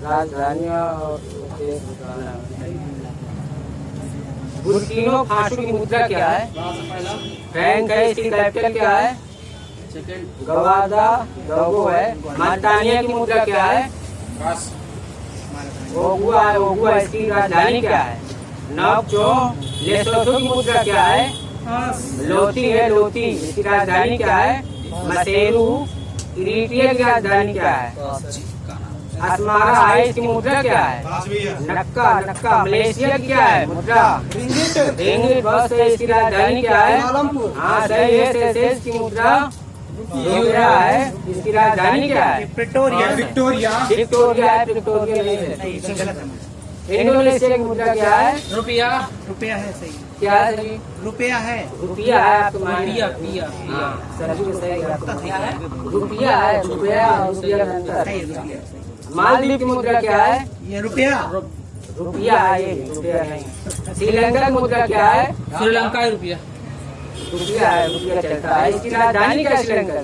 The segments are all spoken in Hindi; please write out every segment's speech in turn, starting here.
राजधानियाँ और बुर्किना फासो की मुद्रा क्या है? फ्रैंक है, इसकी कैपिटल क्या है? गवादागाओ है। माल्टानिया की मुद्रा क्या है? ओगुआ, इसकी राजधानी क्या है? नौचो लेसोथो की मुद्रा क्या है? लोती है, लोती, इसकी राजधानी क्या है? मसेरू। इरिट्रिया की राजधानी क्या है? अस्मारा है, इसकी मुद्रा क्या है? नक्का। मलेशिया की क्या है मुद्रा? रिंगिट। बस इसकी राजधानी क्या है? हाँ सही है। सेशेल्स की मुद्रा रुपया है, इसकी राजधानी क्या है? विक्टोरिया है। इंडोनेशिया की मुद्रा क्या है? रुपया है। सही क्या है? सही रुपया है। आपको रुपया है। मालदीव की मुद्रा क्या है? ये रुपया है। ये रुपया नहीं। श्रीलंका की मुद्रा क्या है? श्रीलंका है रुपया है। रुपया चलता है। इसकी राजधानी क्या है श्रीलंका की?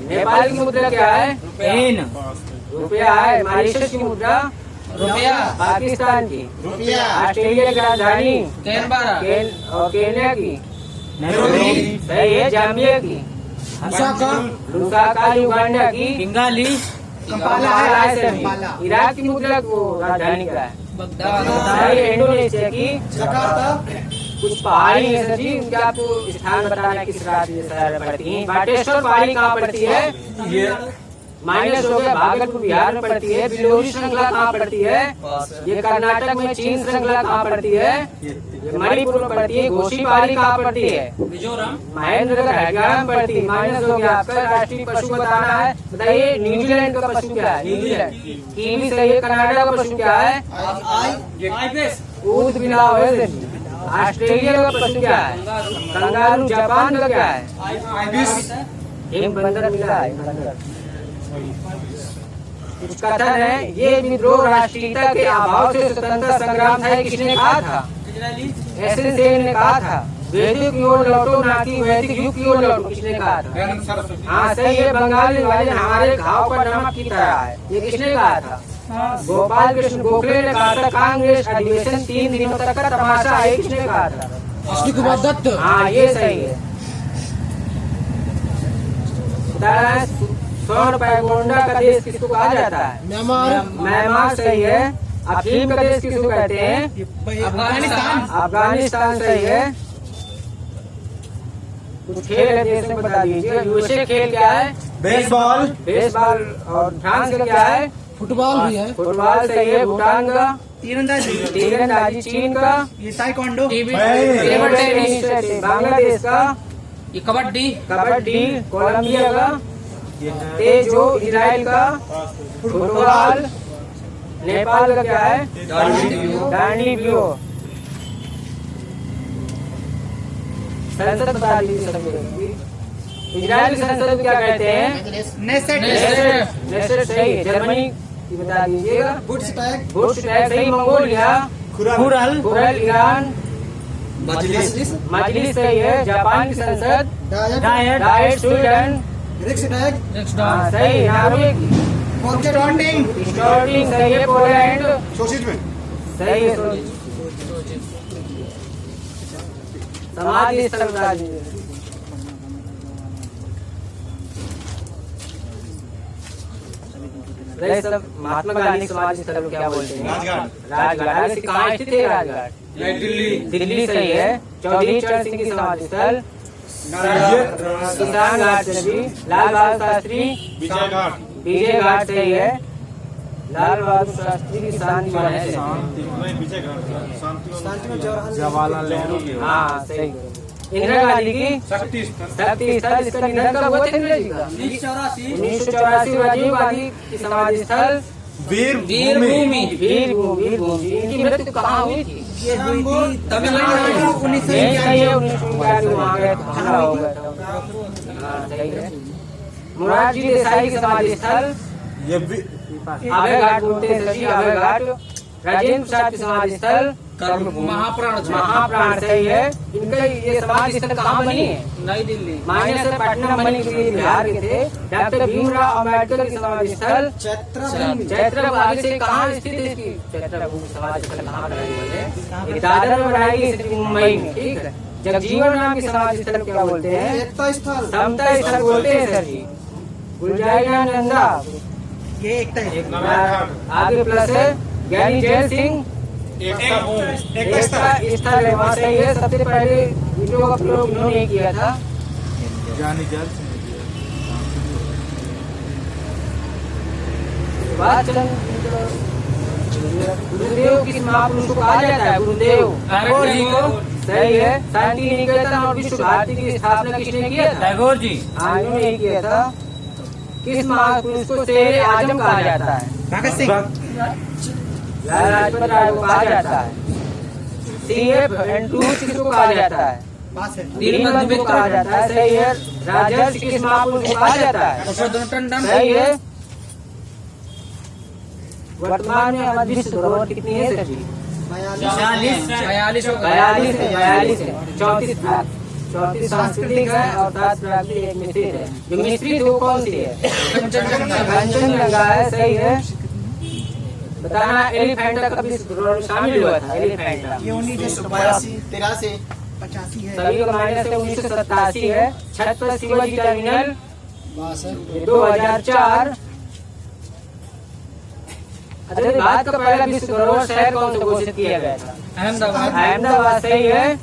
नेपाल की मुद्रा क्या है? रुपया है। मॉरिशस की मुद्रा रुपया। पाकिस्तान की रुपया। ऑस्ट्रेलिया की राजधानी कैनबरा। और केन्या की सही है। जाम्बिया की लुसाका। युगांडा की किंगाली। इराक की मुद्रा को राजधानी क्या है? बगदाद। इंडोनेशिया की जकार्ता। कुछ पहाड़ी है सर जी, उनके आपको स्थान बताना किस राज्य में पड़ती है? बाटेश्वर पहाड़ी कहाँ पड़ती है? ये माइनस हो गया। भागलपुर बिहार में पड़ती है। बिलोरी श्रृंखला कहाँ पड़ती है? ये कर्नाटक में। चीन श्रृंखला कहाँ पड़ती है? ये मणिपुर में पड़ती है। घोसी पहाड़ी कहाँ पड़ती है? मिजोरम। महेंद्रगढ़ हरियाणा में पड़ती है। माइनस हो गया आपका। राष्ट्रीय पशु बताना है, बताइए। न्यूजीलैंड का पशु क्या है? न्यूजीलैंड। कीवी सही है। कनाडा का पशु क्या है? ऊँट बिलाव है। ऑस्ट्रेलिया का पशु क्या है? कंगारू। जापान का क्या है? हिम बंदर मिला है। कुछ कथन है, ये विद्रोह राष्ट्रीयता के अभाव से स्वतंत्रता संग्राम था। किसने कहा था? एसएन सेन ने कहा था। वैदिक युग लौटो, ना कि वैदिक युग की ओर लौटो। किसने कहा था? हाँ सही है। बंगाली वाले हमारे घाव पर नमक की तरह है। ये किसने कहा था? गोपाल कृष्ण गोखले ने कहा था। कांग्रेस अधिवेशन 3 दिनों तक का तमाशा है। किसने कहा था? अश्विनी कुमार दत्त। हाँ ये सही है। स्वर्ण पैगोंडा का देश किसको कहा जाता है? म्यांमार सही है। अफीम का देश किसको कहते हैं? अफगानिस्तान सही है। कुछ खेल है देश में बता दीजिए। यूएसए खेल क्या है? बेसबॉल। और फ्रांस का क्या है? फुटबॉल भी है। फुटबॉल सही है। भूटान का तीरंदाजी। चीन का ताइक्वांडो। बांग्लादेश का कबड्डी। कोलंबिया का तेजो। इजराइल का फुटबॉल। नेपाल का क्या है? डांडीबियो। संसद बता दीजिए। इजराइल की संसद क्या कहते हैं? नेसेट सही है। जर्मनी की बता दीजिएगा। बुशटैग सही। मंगोलिया खुरल। ईरान मजलिस सही है। जापान की संसद डायट। स्वीडन सही। नॉर्वे की स्टॉर्टिंग सही है। पोलैंड सही है। समाधि स्थल बता दीजिए। महात्मा गांधी समाधि स्थल को क्या बोलते हैं? राजघाट। कहाँ स्थित है राजघाट? दिल्ली सही है। चौधरी चरण सिंह की समाधि स्थल किसान घाट सही। लाल बहादुर शास्त्री विजय घाट सही है। लाल बहादुर शास्त्री की शांति जवाहरलाल नेहरू। हाँ सही। इंदिरा गांधी की शक्ति स्थल। इसका निधन कब हुआ था? 1984। राजीव गांधी की समाधि स्थल वीर भूमि। इनकी मृत्यु कहाँ हुई थी? तमिलनाडु। 1991 वहाँ गए तो हमला हो गया था। मोरारजी देसाई की समाधि स्थल अभय घाट बोलते हैं। अभय घाट राजेंद्र प्रसाद की समाधि स्थल महाप्राण सही है। इनका ये समाधि स्थल कहाँ बनी है? नई दिल्ली। मान्य से पटना बनी हुई बिहार के थे। डॉक्टर भीमराव अम्बेडकर की समाधि स्थल चैत्र आगे से कहाँ स्थित है? इसकी चैत्र समाधि स्थल कहाँ बनाई है? दादर में बनाई गई मुंबई में, ठीक है। जगजीवन राम की समाधि स्थल क्या बोलते हैं? समता स्थल बोलते हैं सर जी। गुलजारियानंदा ये एकता आगे प्लस है। ज्ञानी जैल सिंह एकता स्थल है, वहाँ सही है। सबसे पहले ईंटों का प्रयोग इन्होंने किया था। ज्ञानी जैल गुरुदेव किस महापुरुष को कहा जाता है? गुरुदेव टैगोर जी को। सही है। शांति निकेतन और विश्व भारती की स्थापना किसने किया था? टैगोर जी। हाँ, इन्होंने ही किया था। किस महापुरुष को शेर आजम कहा जाता है? भगत सिंह। लाला लाजपत राय को कहा जाता है। CF किसको कहा जाता है? दीनबंधु को कहा जाता है। सही है। राजर्षि किस महापुरुष को कहा जाता है? सही है। वर्तमान में हमारी विश्व धरोहर कितनी है सर जी? 42 है। 34 सांस्कृतिक है और 7 प्राकृतिक एक मिश्रित है। जो मिश्रित वो कौन सी है? कंचनजंगा है। सही है। बताना एलिफेंटा कब विश्व धरोहर में शामिल हुआ था? एलिफेंटा 1983 सभी का माइनस है। 1987 है। छत्रपति शिवाजी टर्मिनल 2004। अच्छा, भारत का पहला विश्व धरोहर शहर कौन सा घोषित किया गया था? अहमदाबाद सही है।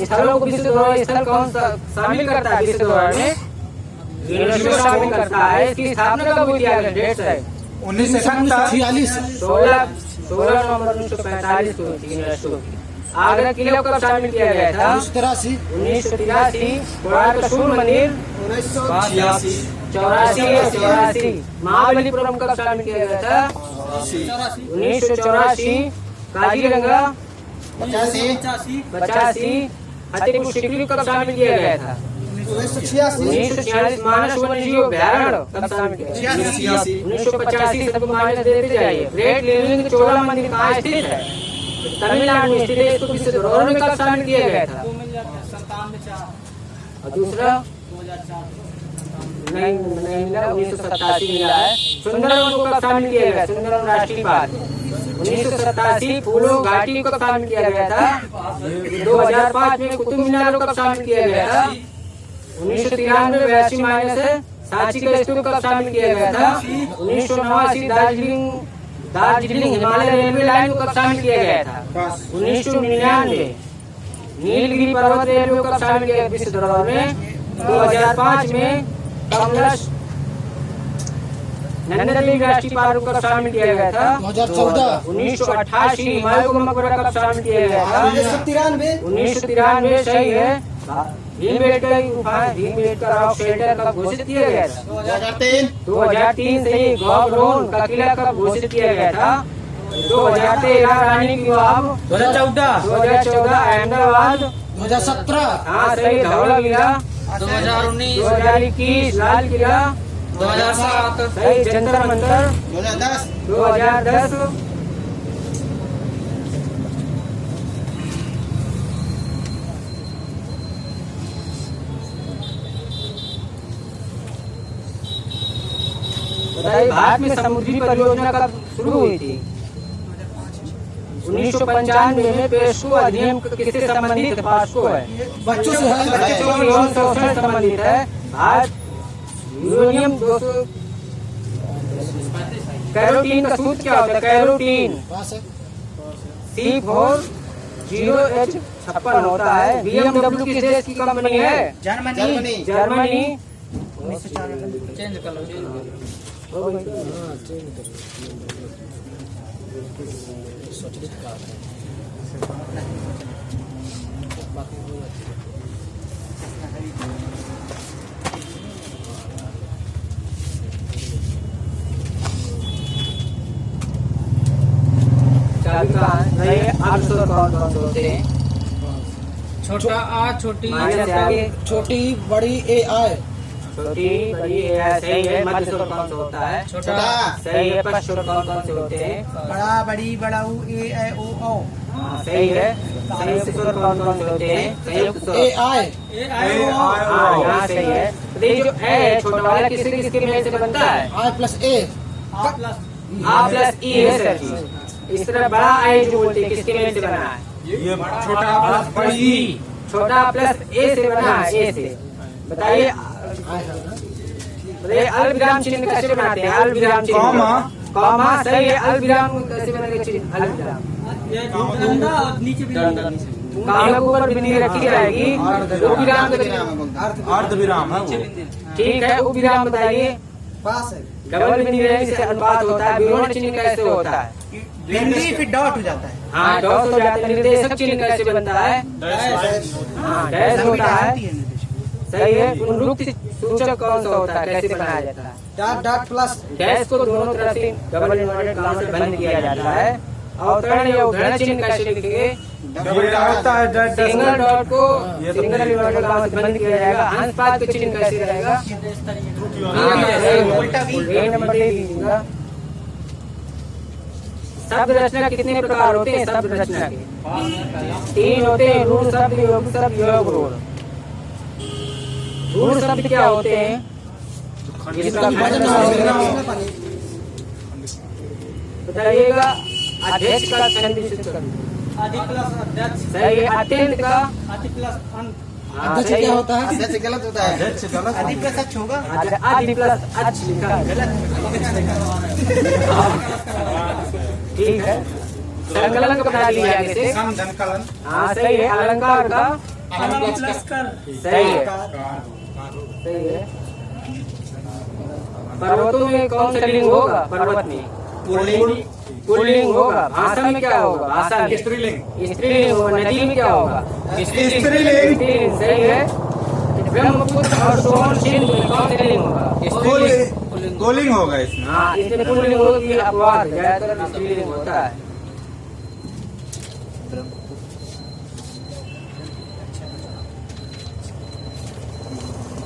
स्थलों को विश्व धरोहर स्थल कौन सा शामिल करता है? विश्व धरोहर में यूनेस्को शामिल करता है। इसकी स्थापना कब हुई थी? डेट है 1946। 16 नवंबर 1945 को हुई थी यूनेस्को की। आगरा किले को कब शामिल किया गया था? 1983। कोणार्क सूर्य मंदिर 84। महाबलीपुरम कब शामिल किया गया था? 1984। काजीरंगा 85। फतेहपुर सीकरी कब शामिल किया गया था? 1946। मानस वन्यजीव अभयारण्य कब शामिल किया गया? 1985। सबको मान्यता देते जाइए। ग्रेट लिविंग चोला मंदिर कहाँ स्थित है? तमिलनाडु में स्थित है। इसको विश्व धरोहर में कब शामिल किया गया था? और दूसरा नहीं मिला। 1987 मिला है। सुंदरवन को कब शामिल किया गया? सुंदरवन राष्ट्रीय पार्क 1987। फूलों घाटी को कब शामिल किया गया था? 2005 में। कुतुब मीनार को कब शामिल किया गया था? 1993। 82 माइनस है। सांची का स्तूप कब शामिल किया गया था? 1989। दार्जिलिंग हिमालय रेलवे लाइन को कब शामिल किया गया था? 1999। नीलगिरी पर्वत रेलवे को कब शामिल किया गया विश्व धरोहर में? 2005 में। कमलश नंदनदेवी राष्ट्रीय पार्क को कब शामिल किया गया था? 2014। 1988। हिमालय को मकबरा कब शामिल किया गया था? 1993 सही है। भीमबेटका रॉक शेल्टर कब घोषित किया गया था? 2003 से ही गौरोन का किला कब घोषित किया गया था? 2013। रानी की वाव 2014। अहमदाबाद 2017। हाँ सही। धौला किला 2019। 2021। लाल किला 2007। सही। जंतर मंतर 2010। भारत में समुद्री परियोजना कब शुरू हुई थी? 1995 में। पेशको अधिनियम किससे संबंधित है? पास्को है। बच्चों से है। बच्चों के यौन शोषण से संबंधित है। भारत यूरेनियम 200 कैरोटीन का सूत्र क्या होता है? कैरोटीन C4OH56 होता है। BMW किस देश की कंपनी है? जर्मनी। चेंज कर लो। चाबी कहाँ है? नहीं, आप कौन कौन से होते हैं? छोटा आ छोटी माइनस आगे। छोटी बड़ी ए आय। छोटी बड़ी सही है। मध्य स्वर कौन सा होता है? छोटा। सही है। पश्च स्वर कौन कौन से होते हैं? बड़ा बड़ी बड़ाऊ ए ऐ ओ औ। सही है। संयुक्त स्वर कौन कौन से होते हैं? संयुक्त स्वर ए आय हाँ यहाँ सही है। तो ये जो ए है छोटा वाला किसके किसके मेल से बनता है? I plus A uh plus ई है सर जी। इस तरह बड़ा आई जो बोलते हैं किसके मेल से बना है? ये छोटा प्लस बड़ी। छोटा प्लस ए से बना है। ए से बताइए अल्पविराम चिन्ह कैसे बनाते हैं? अल्पविराम चिन्ह कॉमा। कॉमा सही है। अल्पविराम कैसे बनेगा चिन्ह? अल्पविराम कामा के ऊपर बिंदी रखी जाएगी। उपविराम का चिन्ह अर्धविराम है वो। ठीक है। उपविराम बताइए। पास है डबल बिंदी रहने से अनुपात होता है। विरोध चिन्ह कैसे होता है? बिंदी फिर डॉट हो जाता है। हाँ डॉट हो जाता है। निर्देशक चिन्ह कैसे बनता है? हाँ डैश होता है। सही है। पुनरुक्ति सूचक कौन सा होता है? कैसे बनाया जाता है? डॉट डॉट प्लस डैश को दोनों तरफ से डबल इन्वर्टेड कॉमा से बंद किया जाता है। अवतरण या उद्धरण चिन्ह कैसे लिखेंगे? ये क्या होता है? Dash dash. सिंगल डॉट को सिंगल इन्वर्टेड कॉमा से बंद किया जाएगा। अंशपात का चिन्ह कैसे रहेगा? उल्टा भी। एक नंबर दे दीजिएगा। शब्द रचना कितने प्रकार होते हैं? शब्द रचना के 3 होते हैं। रूढ़ शब्द, योग शब्द, योग रूढ़। रूढ़ शब्द क्या होते हैं? जिसका बताइएगा। अध्यक्ष का संदिग्ध सही है। अत्यंत का अध्यक्ष क्या होता है? अध्यक्ष गलत होता है। अध्यक्ष गलत। अधि प्लस अच्छ होगा। आदि प्लस अच्छ लिखा है। ठीक है। संकलन का बता दिया आगे से। संकलन। हाँ सही है। अलंकार का सही है। सही है। पर्वतों में कौन सा लिंग होगा? पर्वत में पुल्लिंग होगा। भाषा में क्या होगा? भाषा में स्त्रीलिंग। स्त्रीलिंग होगा। नदी में क्या होगा? स्त्रीलिंग। सही है। ब्रह्मपुत्र और सोन सिंधु में कौन सा लिंग होगा? गोलिंग होगा इसमें। हाँ इसमें पुल्लिंग होगा कि अपवाद है। ज्यादातर स्त्रीलिंग होता है।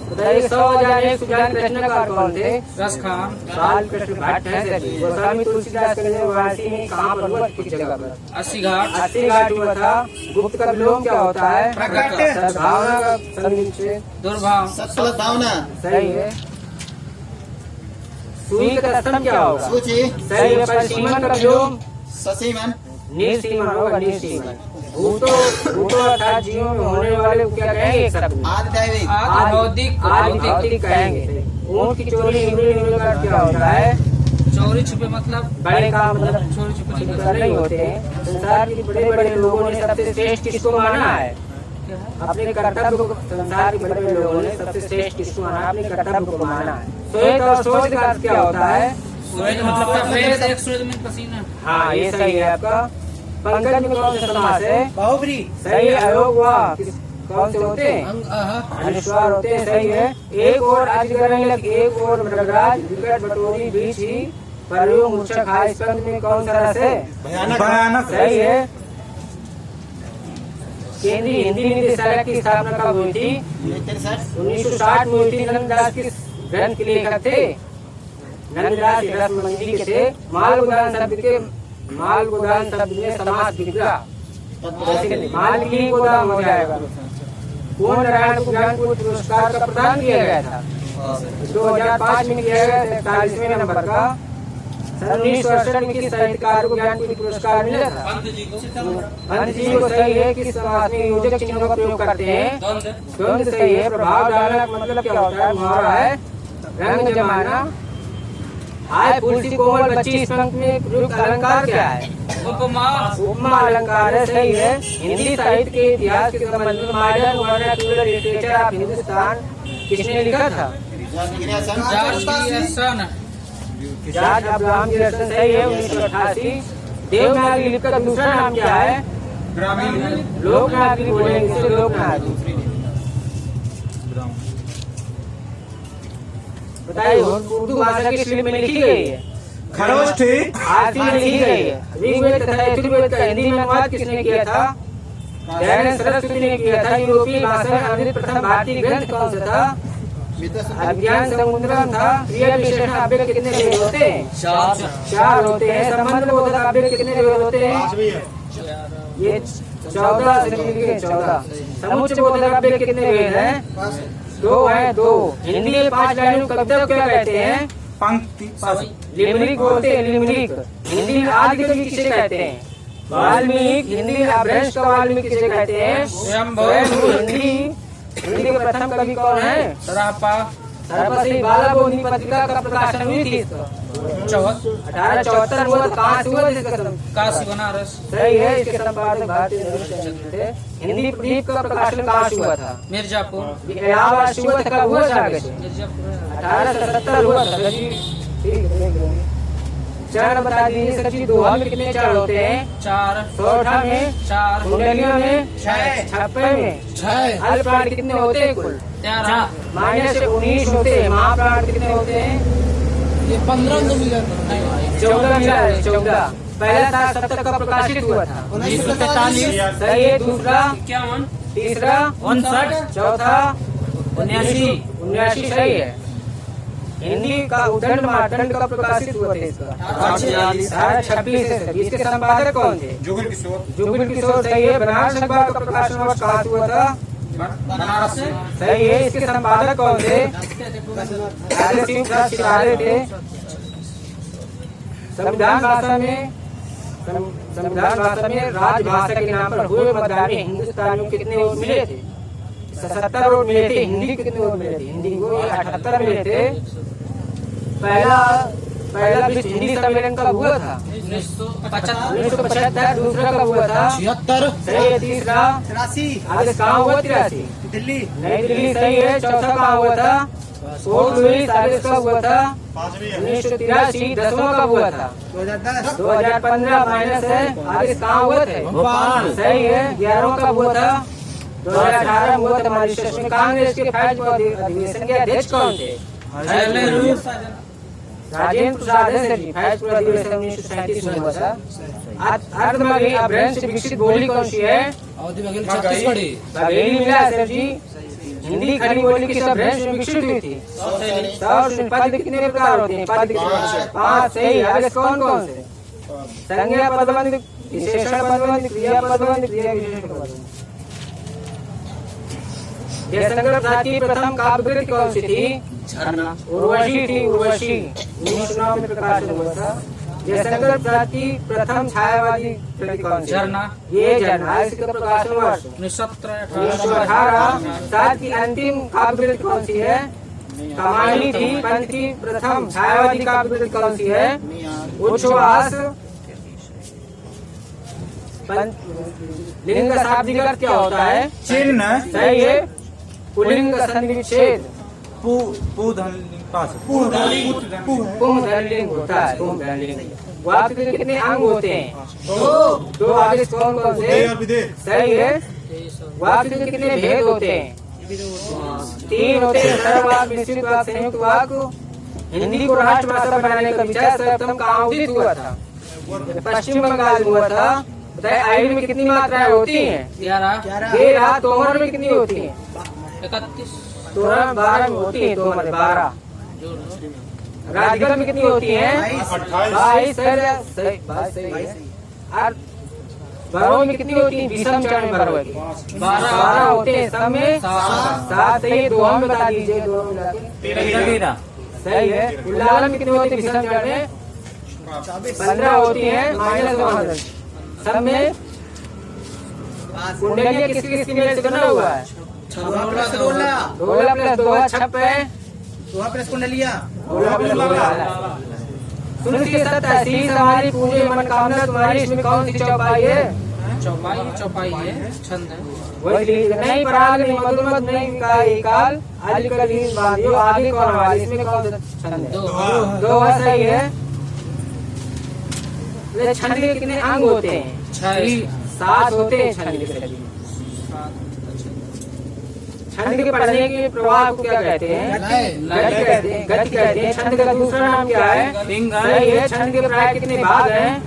बताइए 100,001 सुजान प्रश्नकार कौन थे? रस खान। बाल कृष्ण भट्ट है सर जी। गोस्वामी तुलसीदास वासी में कहाँ पर हुआ? किस जगह पर? 80 घाट। 80 घाट हुआ था। गुप्त का विलोम क्या होता है? प्रकट। सद्भावना का संदिग्ध दुर्भाव। सद्भावना सही है। सुई का स्तंभ क्या होगा? सूची सही है। पश्चिमन का विलोम ससीमन निर्सीमन होगा। निर्सीमन। भूतो अर्थात जीवों में होने वाले को क्या कहेंगे? एक शब्द में आदि दैविक आदि भौतिक कहेंगे। ऊँट की चोरी निगली का क्या होता है? चोरी छुपे मतलब बड़े का मतलब चोरी छुपे छिपकर नहीं होते हैं। संसार के बड़े बड़े लोगों ने सबसे श्रेष्ठ किसको माना है? अपने कर्तव्य को। संसार के बड़े बड़े लोगों ने सबसे श्रेष्ठ किसको माना? अपने कर्तव्य को माना है। श्वेत और शोध का अर्थ क्या होता है? सूरज मतलब सफेद, एक सूरज में पसीना। हाँ ये सही है आपका। पंकज में कौन सा समास है? बहुब्री सही है। अयोग हुआ कौन से होते हैं? अनुस्वार होते हैं। सही है। एक और अजगर नहीं लग, एक और मृगराज, विकट बटोरी बीच ही परयो मूर्छक हाय। स्कंद में कौन सा रस है? भयानक। सही है। केंद्रीय हिंदी निदेशालय की स्थापना कब हुई थी? 1960 में हुई थी। नंददास किस ग्रंथ के लेखक थे? नंददास रसमंजरी के थे। माल गोदान शब्द में समास विग्रह माल की गोदाम हो जाएगा। कौन नारायण को ज्ञानपीठ पुरस्कार का प्रदान किया गया था? 2005 में किया गया। 41वें नंबर का। 1968 में किस साहित्यकार को ज्ञानपीठ पुरस्कार मिला था? पंत जी को सही है। किस समास में योजक चिन्हों का प्रयोग करते हैं? द्वंद्व सही है। प्रभाव डालना का मतलब क्या होता है? मुहावरा है। रंग जमाना। हाय फूल सी कोमल बच्ची। इस पंक्ति में प्रयुक्त अलंकार क्या है? उपमा। उपमा अलंकार है। सही है। हिंदी साहित्य के इतिहास के संबंध में modern vernacular literature of Hindustan किसने लिखा था? George Abraham Jackson. सही है। 1988। देवनागरी लिपि का दूसरा नाम क्या है? लोकनागरी बोलेंगे इसे लोकनागरी। बताइए उर्दू भाषा किस लिपि में लिखी गई है? खरोच थी। आरती में लिखी गई है। ऋग्वेद तथा यजुर्वेद का हिंदी में अनुवाद किसने किया था? दयानंद सरस्वती ने किया था। यूरोपीय भाषा में अनुदित प्रथम भारतीय ग्रंथ कौन सा था? अज्ञान समुद्रम था। क्रिया विशेषण अव्यय कितने भेद होते हैं? चार होते हैं। संबंध बोधक अव्यय कितने भेद होते हैं? ये 14 से मिलके 14। समुच्चय बोधक अव्यय कितने भेद हैं? 2 है। 2 हिंदी में 5 लाइनों को कविता क्या कहते हैं? पंक्ति लिमरिक बोलते हैं। लिमरिक हिंदी में आदि कवि किसे कहते हैं? वाल्मीकि। हिंदी में अपभ्रंश का वाल्मीकि किसे कहते हैं? स्वयंभू। हिंदी के प्रथम कवि कौन है? सरापा। सरपति बाला बोधि पत्रिका का प्रकाशन हुई थी इसका 1874 हुआ। कहाँ से हुआ इसका? काशी बनारस। सही है। इसके संपादक भारतीय थे। हिंदी प्रदीप का प्रकाशन कहाँ से हुआ था? मिर्जापुर। इलाहाबाद से हुआ था। कब हुआ था? मिर्जापुर 1870 हुआ था जी। चरण बता दीजिए सर जी। दोहा में कितने चरण होते हैं? 4। सोठा में 4। कुंडलियों में 6। छप्पे में 6। हल प्राण कितने होते हैं कुल? 13। माइनस से 19 होते हैं। महाप्राण कितने होते हैं? ये 15 तो मिला 14 मिला है। 14 पहला था सप्तक का प्रकाशित हुआ था 1943। सही है। दूसरा 51। तीसरा 59। चौथा 79। सही है। हिंदी का उदंड मार्तंड का प्रकाशित हुआ था इसका 1826 से। इसके संपादक कौन थे? जुगल किशोर। जुगल किशोर सही है। बनारस अखबार का प्रकाशन वर्ष कहाँ हुआ था? बनारस से। सही है। इसके संपादक कौन थे? राजा सिंह सितारे थे। संविधान भाषा में राजभाषा के नाम पर हुए मतदान में हिंदुस्तानियों को कितने वोट मिले थे? 77 वोट मिले थे। हिंदी को कितने वोट मिले थे? हिंदी को 78 मिले थे। पहला विश्व हिंदी सम्मेलन कब हुआ था? 1975। दूसरा कब हुआ था? 76। सही है। तीसरा 83। आगे कहाँ हुआ? 83 दिल्ली। नई दिल्ली सही है। चौथा कहाँ हुआ था? Fort Lewis. आगे कब हुआ था? 1983। 10वां कब हुआ था? 2010। 2015 माइनस है। आगे कहाँ हुआ थे? भोपाल। सही है। 11वां कब हुआ था? 2018 में हुआ था मॉरिशस में। कांग्रेस के फैज अधिवेशन के अध्यक्ष कौन थे? राजेंद्र प्रसाद है सर जी। फैज अधिवेशन 1937 में हुआ था। अर्ध में अपभ्रंश से विकसित बोली कौन सी है? छत्तीसगढ़ी। बघेली मिला है सर जी। हिंदी खड़ी बोली किस अपभ्रंश में विकसित हुई थी? पद कितने प्रकार होते हैं? पद 5 सही है। आगे कौन कौन से? संज्ञा पदबंध, विशेषण पदबंध, क्रिया पदबंध, क्रिया विशेषण पदबंध। जयशंकर प्रसाद की प्रथम काव्य कृति कौन सी थी? उर्वशी थी। उर्वशी 1909 में प्रकाशित हुआ था। जयशंकर प्रसाद की प्रथम छायावादी कृति कौन सी? झरना। ये झरना। इसका प्रकाशन वर्ष 1918। प्रसाद की अंतिम काव्य कृति कौन सी है? कमानी थी। पंत की प्रथम छायावादी काव्य कृति कौन सी है? उच्छ्वास। लिंग का शाब्दिक अर्थ क्या होता है? चिन्ह। सही है। पुल्लिंग का संधि विच्छेद पुंधलिंग होता है। पुंधलिंग। वाक्य के कितने अंग होते हैं? 2। आगे कौन कौन से? सही है। वाक्य के कितने भेद होते हैं? 3 होते हैं। सरल वाक्य, मिश्रित वाक्य, संयुक्त वाक्य। हिंदी को राष्ट्रभाषा बनाने का विचार सर्वप्रथम कहाँ उदित हुआ था? पश्चिम बंगाल में हुआ था। बताए आयु में कितनी मात्राएं होती हैं? 11। तोमर में कितनी होती है? 31। तोमर 12 में होती है। तोमर 12। राजगढ़ में कितनी होती है? 22 सही है। और बरों में कितनी होती है? विषम चरण में बरों की 12 होते हैं। सब में 7 सही है। दोहा में बता दीजिए। दोनों मिला के 13। सही है। उल्लाल में कितनी होती है? विषम चरण में 15 होती है। -100। सब में कुंडलियाँ किसकी मेल से बना हुआ है? 16 प्लस 16। 16 प्लस 2 26। 16 प्लस कुंडलिया। सुनिए सत्य हमारी पूजे मनोकामना तुम्हारी। इसमें कौन सी चौपाई है? चौपाई है। छंद है। वही नहीं पराग नहीं मधुमत नहीं काल आज कल नींद बांधियो। आगे कौन वाली? इसमें कौन सा छंद है? 2 सही है। छंद के कितने अंग होते हैं? 7 होते हैं छंद के। छंद के पढ़ने के प्रवाह को क्या कहते हैं? गति कहते हैं। छंद का दूसरा नाम क्या है? सही है। छंद के प्राय कितने भाग हैं?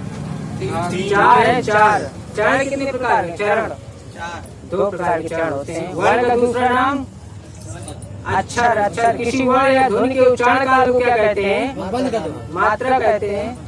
4 है। 4। चरण कितने प्रकार के? चरण 2 प्रकार के चरण होते हैं। वर्ण का दूसरा नाम अक्षर अक्षर किसी वर्ण या ध्वनि के उच्चारण का रूप क्या कहते हैं? बंद कर दो। मात्रा कहते हैं।